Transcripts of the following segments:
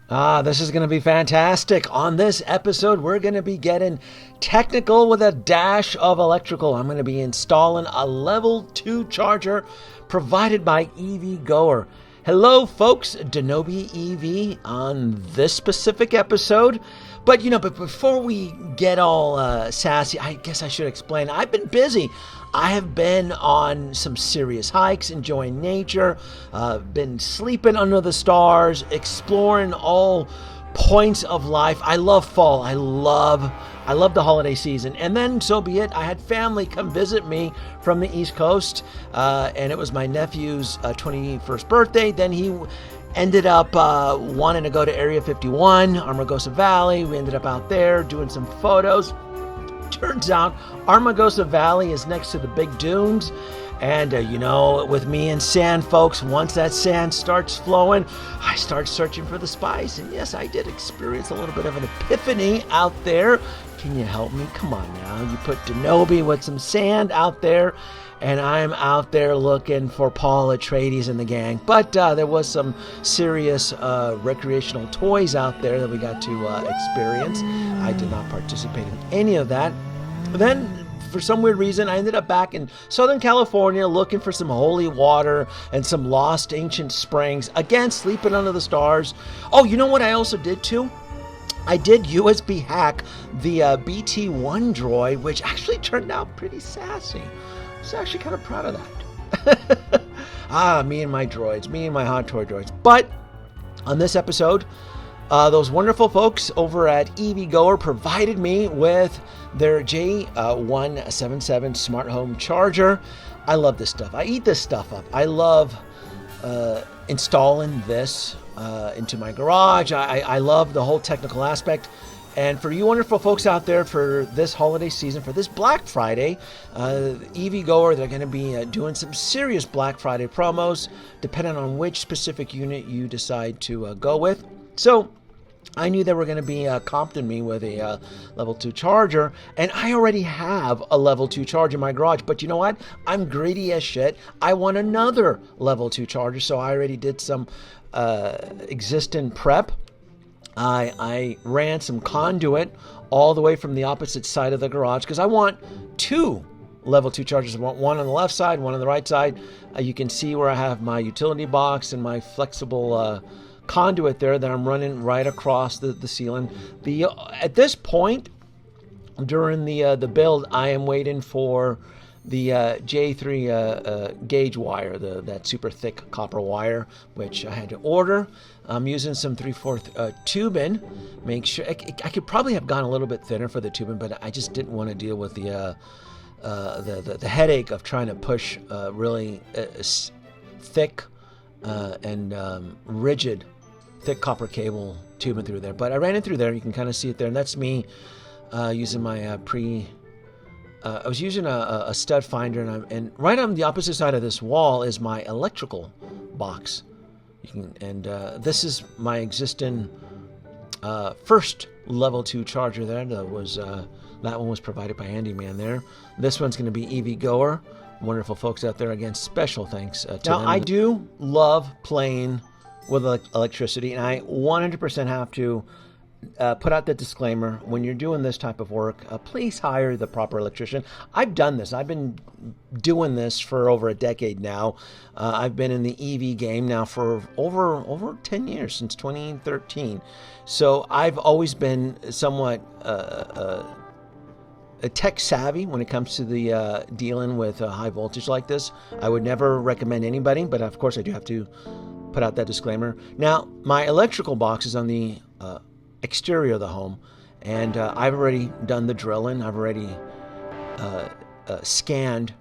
This is going to be fantastic. On this episode, we're going to be getting technical with a dash of electrical. I'm going to be installing a level 2 charger provided by Evgoer. Hello, folks, DanobyEV on this specific episode. But before we get all sassy, I guess I should explain. I've been busy. I have been on some serious hikes, enjoying nature, been sleeping under the stars, exploring all points of life. I love fall. I love the holiday season. And then, so be it, I had family come visit me from the East Coast, and it was my nephew's 21st birthday. Then he ended up wanting to go to Area 51, Armagosa Valley. We ended up out there doing some photos. Turns out Armagosa Valley is next to the big dunes. And, with me and sand, folks, once that sand starts flowing, I start searching for the spice. And yes, I did experience a little bit of an epiphany out there. Can you help me? Come on now. You put Danoby with some sand out there, and I'm out there looking for Paul Atreides and the gang. But there was some serious recreational toys out there that we got to experience. I did not participate in any of that. Then, for some weird reason, I ended up back in Southern California looking for some holy water and some lost ancient springs. Again, sleeping under the stars. Oh, you know what I also did too? I did USB hack the BT-1 droid, which actually turned out pretty sassy. I was actually kind of proud of that. Me and my droids, me and my hot toy droids. But on this episode, those wonderful folks over at Evgoer provided me with their J1772 smart home charger. I love this stuff. I eat this stuff up. I love installing this into my garage. I love the whole technical aspect. And for you wonderful folks out there, for this holiday season, for this Black Friday, Evgoer, they're going to be doing some serious Black Friday promos, depending on which specific unit you decide to go with. So I knew they were going to be comping me with a level 2 charger, and I already have a level 2 charger in my garage. But you know what? I'm greedy as shit. I want another level 2 charger, so I already did some existing prep. I ran some conduit all the way from the opposite side of the garage because I want 2 level 2 chargers. I want one on the left side, one on the right side. You can see where I have my utility box and my flexible conduit there that I'm running right across the ceiling. At this point during the build, I am waiting for the J3 gauge wire, that super thick copper wire, which I had to order. I'm using some 3/4 tubing. Make sure I could probably have gone a little bit thinner for the tubing, but I just didn't want to deal with the headache of trying to push really thick and rigid thick copper cable tubing through there. But I ran it through there. You can kind of see it there, and that's me using my I was using a stud finder, and right on the opposite side of this wall is my electrical box. This is my existing first level 2 charger there. That one was provided by Handyman there. This one's going to be Evgoer. Wonderful folks out there. Again, special thanks to them. Now, I do love playing with electricity, and I 100% have to put out the disclaimer: when you're doing this type of work, please hire the proper electrician. I've done this. I've been doing this for over a decade now. I've been in the EV game now for over 10 years, since 2013. So I've always been somewhat tech savvy when it comes to the dealing with high voltage like this. I would never recommend anybody, but of course I do have to put out that disclaimer. Now, my electrical box is on the exterior of the home, and I've already done the drilling. I've already scanned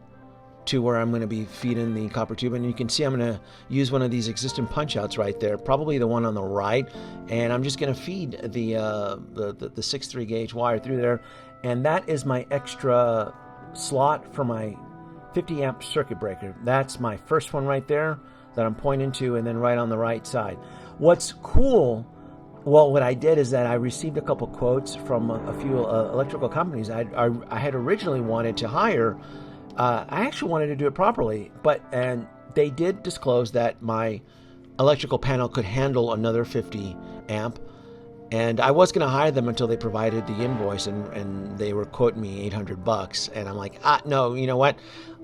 to where I'm going to be feeding the copper tube, and you can see I'm going to use one of these existing punch outs right there, probably the one on the right, and I'm just going to feed the 6.3 gauge wire through there, and that is my extra slot for my 50 amp circuit breaker. That's my first one right there that I'm pointing to, and then right on the right side. What's cool, well, what I did is that I received a couple quotes from a few electrical companies. I had originally wanted to hire. I actually wanted to do it properly, and they did disclose that my electrical panel could handle another 50 amp. And I was going to hire them until they provided the invoice, and they were quoting me $800. And I'm like, no, you know what?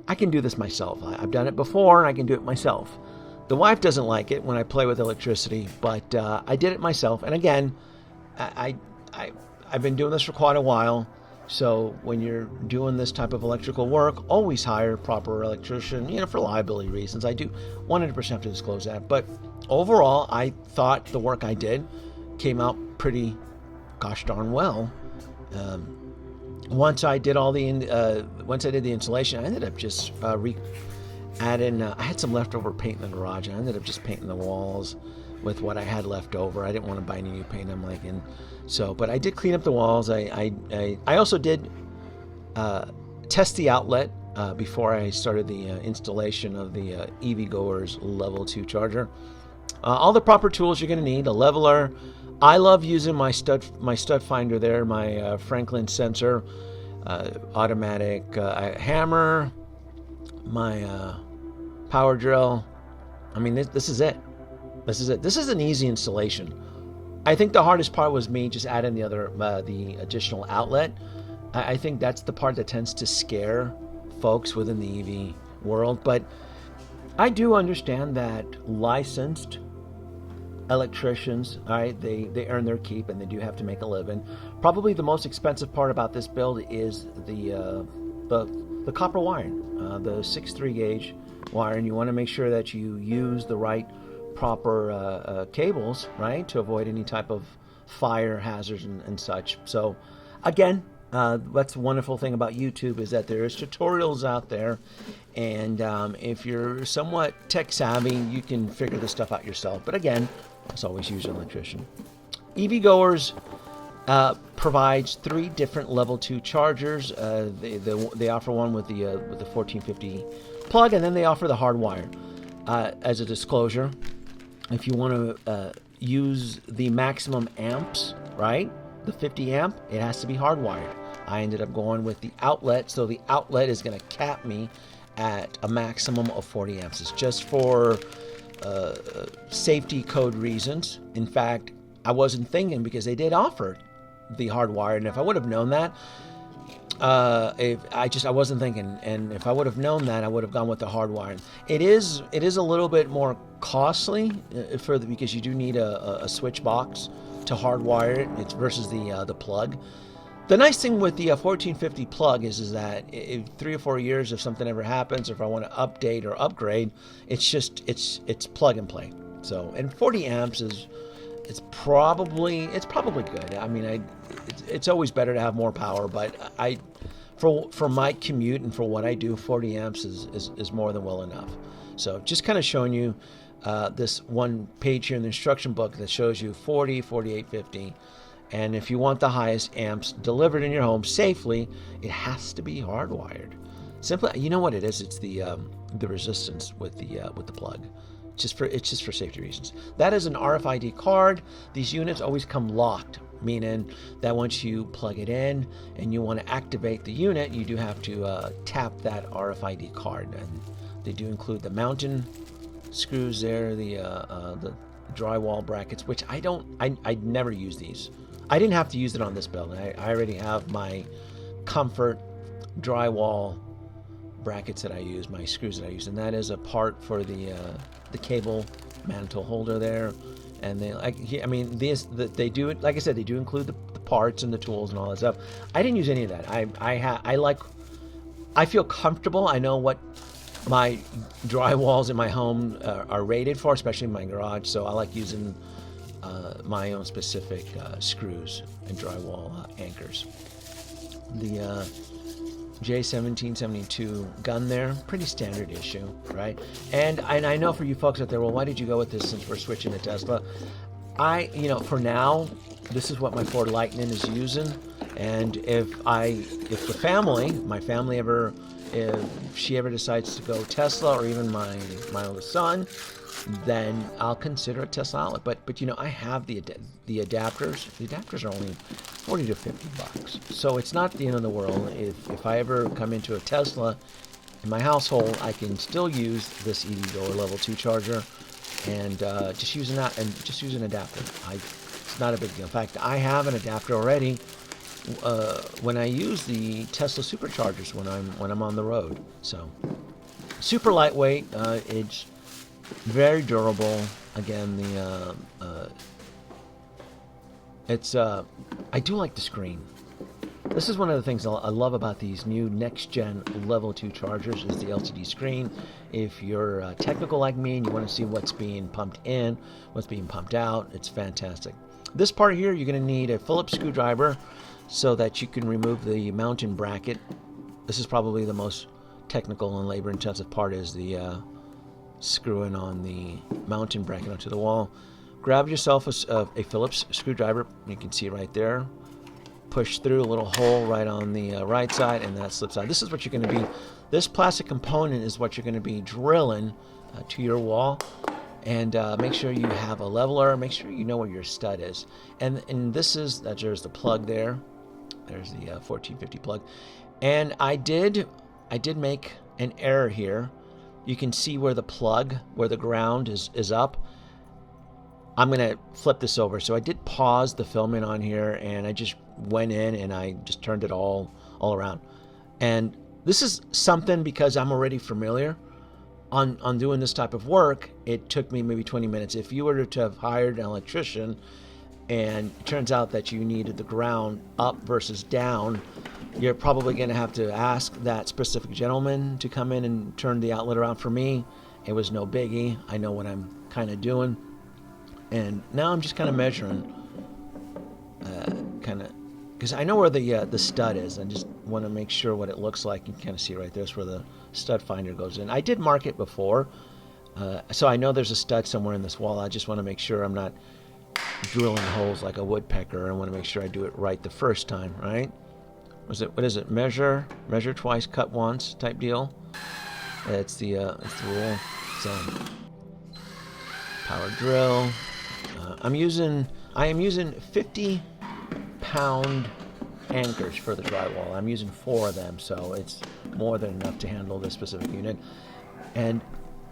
I can do this myself. I've done it before, and I can do it myself. The wife doesn't like it when I play with electricity, but I did it myself. And again, I've been doing this for quite a while. So when you're doing this type of electrical work, always hire a proper electrician, for liability reasons. I do 100% have to disclose that. But overall, I thought the work I did came out pretty gosh darn well. Once I did the installation, I ended up just adding. I had some leftover paint in the garage, and I ended up just painting the walls with what I had left over. I didn't want to buy any new paint. I'm like, but I did clean up the walls. I also did test the outlet before I started the installation of the Evgoer's level 2 charger. All the proper tools you're going to need: a leveler. I love using my stud finder there, my Franklin sensor, automatic hammer, my power drill. I mean, this is it. This is it. This is an easy installation. I think the hardest part was me just adding the additional outlet. I think that's the part that tends to scare folks within the EV world. But I do understand that licensed electricians, all right, they earn their keep, and they do have to make a living. Probably the most expensive part about this build is the copper wiring, the 6.3 gauge wiring. You want to make sure that you use the right proper cables, right, to avoid any type of fire hazards and such. So again, that's the wonderful thing about YouTube, is that there's tutorials out there, and if you're somewhat tech savvy, you can figure this stuff out yourself. But again, as always, use an electrician. Evgoers provides 3 different level 2 chargers. They offer one with the 1450 plug, and then they offer the hardwire. As a disclosure, if you want to use the maximum amps, right, the 50 amp, it has to be hardwired. I ended up going with the outlet, so the outlet is going to cap me at a maximum of 40 amps. It's just for safety code reasons. In fact, I wasn't thinking, because they did offer the hardwired, and if I would have known that, I wasn't thinking, and if I would have known that, I would have gone with the hardwired. It is a little bit more costly because you do need a switch box to hardwire it. It's versus the plug. The nice thing with the 1450 plug is that if 3 or 4 years, if something ever happens, or if I want to update or upgrade, it's plug and play. So, and 40 amps it's probably good. I mean, it's always better to have more power, but for my commute and for what I do, 40 amps is more than well enough. So just kind of showing you this one page here in the instruction book that shows you 40, 48, 50. And if you want the highest amps delivered in your home safely, it has to be hardwired. Simply, you know what it is? It's the resistance with the plug. It's just for safety reasons. That is an RFID card. These units always come locked, meaning that once you plug it in and you want to activate the unit, you do have to tap that RFID card. And they do include the mounting screws there, the drywall brackets, which I never use these. I didn't have to use it on this build. I already have my comfort drywall brackets that I use, my screws that I use, and that is a part for the cable mantle holder there. And they do it, like I said, they do include the parts and the tools and all that stuff. I didn't use any of that. I feel comfortable. I know what my drywalls in my home are rated for, especially in my garage. So I like using my own specific screws and drywall anchors. The J1772 gun there, pretty standard issue, right? And I know for you folks out there, well, why did you go with this since we're switching to Tesla? For now, this is what my Ford Lightning is using. And if my family ever, if she ever decides to go Tesla, or even my oldest son, then I'll consider a Tesla outlet. But I have the adapters. The adapters are only $40 to $50, so it's not the end of the world. If I ever come into a Tesla in my household, I can still use this Evgoer level 2 charger and just use an adapter. It's not a big deal. In fact, I have an adapter already when I use the Tesla superchargers when I'm on the road. So super lightweight. It's very durable. Again, I do like the screen. This is one of the things I love about these new next-gen level 2 chargers is the LCD screen. If you're technical like me and you want to see what's being pumped in, what's being pumped out, it's fantastic. This part here, you're going to need a Phillips screwdriver so that you can remove the mounting bracket. This is probably the most technical and labor-intensive part, is the screwing on the mounting bracket onto the wall. Grab yourself a Phillips screwdriver. You can see right there. Push through a little hole right on the right side, and that slips out. This is what you're going to be, this plastic component is what you're going to be drilling to your wall. And make sure you have a leveler. Make sure you know where your stud is. And this is, there's the plug there. There's the 1450 plug. And I did make an error here. You can see where the plug, where the ground is up. I'm going to flip this over. So I did pause the filming on here, and I just went in and I just turned it all around. And this is something, because I'm already familiar on doing this type of work. It took me maybe 20 minutes. If you were to have hired an electrician and it turns out that you needed the ground up versus down, you're probably going to have to ask that specific gentleman to come in and turn the outlet around. For me, it was no biggie. I know what I'm kind of doing. And now I'm just kind of measuring, because I know where the stud is. I just want to make sure what it looks like. You can kind of see right there's where the stud finder goes in. I did mark it before, so I know there's a stud somewhere in this wall. I just want to make sure I'm not drilling holes like a woodpecker. I want to make sure I do it right the first time, right? What is it? Measure twice, cut once type deal. It's the rule. So power drill. I am using 50-pound anchors for the drywall. I'm using 4 of them, so it's more than enough to handle this specific unit. And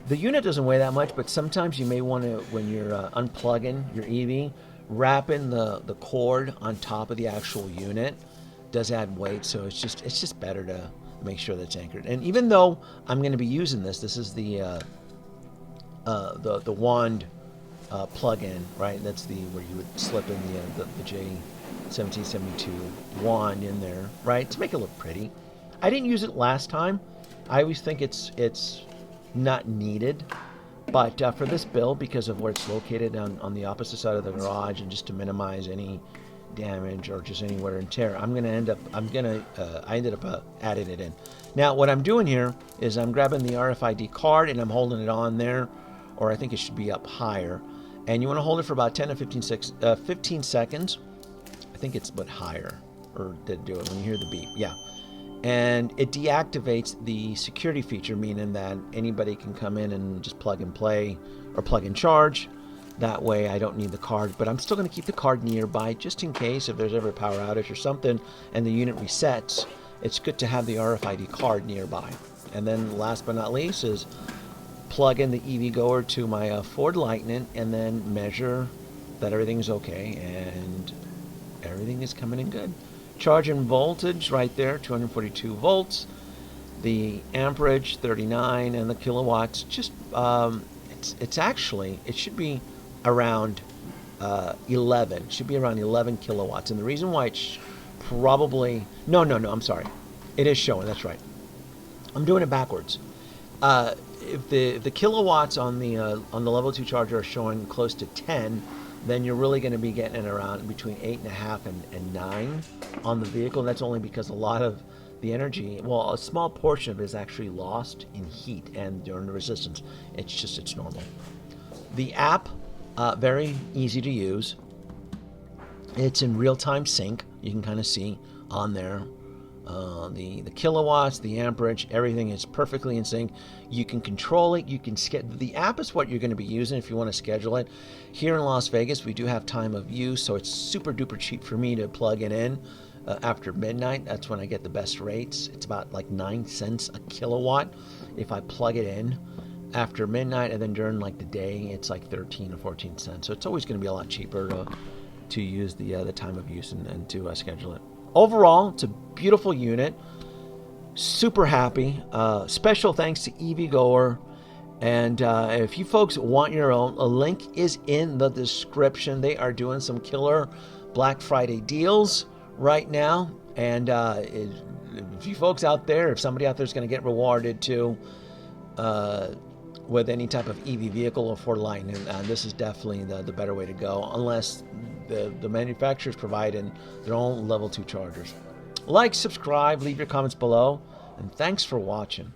the unit doesn't weigh that much, but sometimes you may want to, when you're unplugging your EV, wrapping the cord on top of the actual unit does add weight. So it's just better to make sure that it's anchored. And even though I'm going to be using this is the wand plug-in, right? That's where you would slip in the J1772 wand in there, right, to make it look pretty. I didn't use it last time. I always think it's not needed, but for this build, because of where it's located on the opposite side of the garage, and just to minimize any damage or just any wear and tear, I ended up adding it in. Now what I'm doing here is I'm grabbing the RFID card and I'm holding it on there, or I think it should be up higher. And you want to hold it for about 10 to 15 seconds. I think it's higher, or did do it when you hear the beep. Yeah. And it deactivates the security feature, meaning that anybody can come in and just plug and play or plug and charge. That way I don't need the card, but I'm still going to keep the card nearby just in case if there's ever a power outage or something and the unit resets. It's good to have the RFID card nearby. And then last but not least is plug in the Evgoer to my Ford Lightning and then measure that everything's okay, and everything is coming in good. Charging voltage right there, 242 volts. The amperage 39, and the kilowatts just it should be around 11. It should be around 11 kilowatts. And the reason why it's probably I'm sorry, it is showing. That's right. I'm doing it backwards. If the kilowatts on the level 2 charger are showing close to 10, then you're really going to be getting it around between 8.5 and 9 on the vehicle. That's only because a lot of the energy, well, a small portion of it is actually lost in heat and during the resistance. It's normal. The app, very easy to use. It's in real-time sync. You can kind of see on there the kilowatts, the amperage, everything is perfectly in sync. You can control it. You can the app is what you're going to be using if you want to schedule it. Here in Las Vegas, we do have time of use, so it's super duper cheap for me to plug it in after midnight. That's when I get the best rates. It's about like 9 cents a kilowatt if I plug it in after midnight, and then during like the day, it's like 13 or 14 cents. So it's always going to be a lot cheaper to use the time of use and to schedule it. Overall, it's a beautiful unit. Super happy. Special thanks to Evgoer. And if you folks want your own, a link is in the description. They are doing some killer Black Friday deals right now. And if you folks out there, if somebody out there is going to get rewarded too with any type of EV vehicle or for Lightning, this is definitely the better way to go, unless the manufacturers providing their own level 2 chargers. Like, subscribe, leave your comments below, and thanks for watching.